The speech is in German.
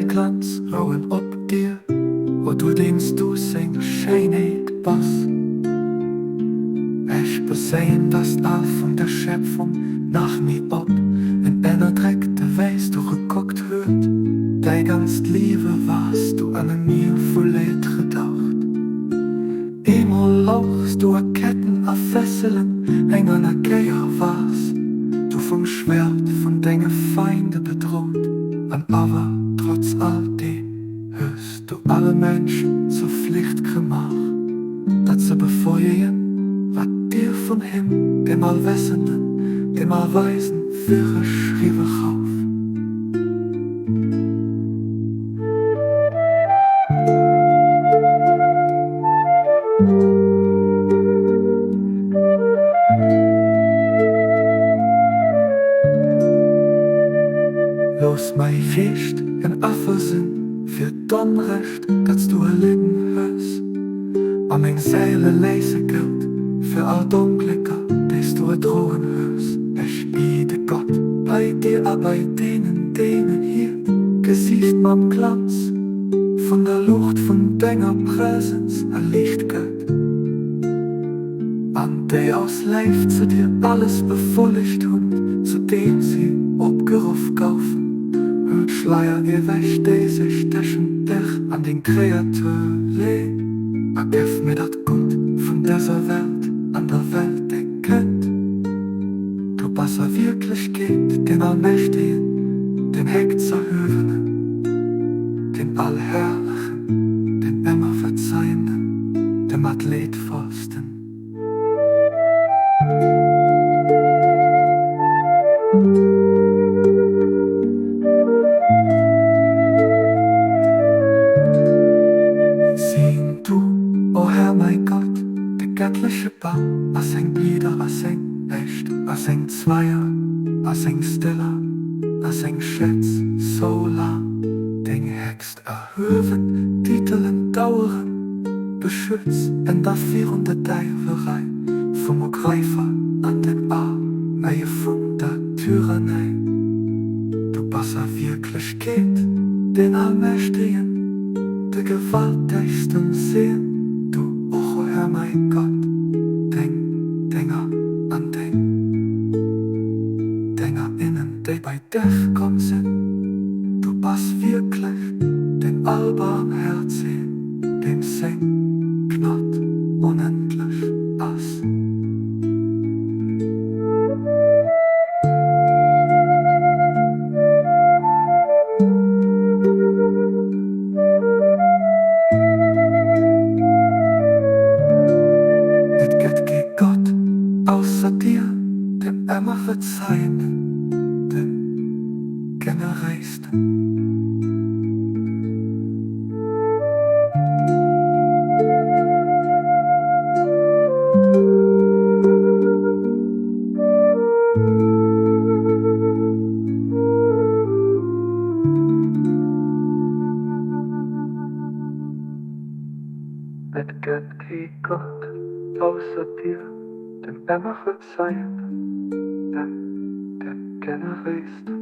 sein Glanz rauen ob dir, wo du denkst du sing Scheinheit was. Ich besehen das all von der Schöpfung nach mir ob, in einer dreckte Weiß du geguckt hört, dein ganz Liebe warst du an mir vollet gedacht. Emol lauchst du a Ketten a Fesseln, eng an a Geier warst, du vom Schwert von deine Feinde bedroht, an aber trotz all dem hörst du alle Menschen zur Pflicht gemacht, dat ze befeuern, wat dir von him, dem Allwissenden, dem Allweisen, für schriebe rauf. Los mei Feest en Affersinn für d'Onrecht, dass du erlitten hörst. Am eng Seile leise gilt für all d'Unglücker, des du erdrohen hörst. Ich biete Gott bei dir, aber bei denen hier gesicht mam Glanz von der Luft von deiner Präsenz erlicht Gott. An der aus Leif zu dir alles befolligt und zu dem sie abgerufen kaufen. Schleier gewäscht, die sich dessen dich an den Kreator legt. Ergib mir dat Gut von dieser Welt, an der Welt erkennt. Du Basser wirklich geht, den Allmächtigen, den Hexerhöhnen, den Allherrlichen, den immer Verzeihenden, dem Athletforsten. Göttliche Baum, as eng Lieder, as eng Echt, as eng Zweier, as eng Stiller, as eng Schätz, so lang, den Hext erhöven, Titeln dauern, beschützt en der vierhunde Deiverei, vom Greifer an den Arm, meie von der Tyrannei. Du Basser wirklich geht, den Allmächtigen, der gewaltigsten sehen, du, o Herr mein Gott. Dinger innen, die bei dich kommen sind. Du bist wirklich den Allbarmherzigen, dem Sing, Gnad, unendlich as. Et geht gegen Gott, außer dir, dem immer verzeihenden, dem Genereisten. Et geht gegen Gott, außer dir, dem immer verzeihenden, dem Genereisten.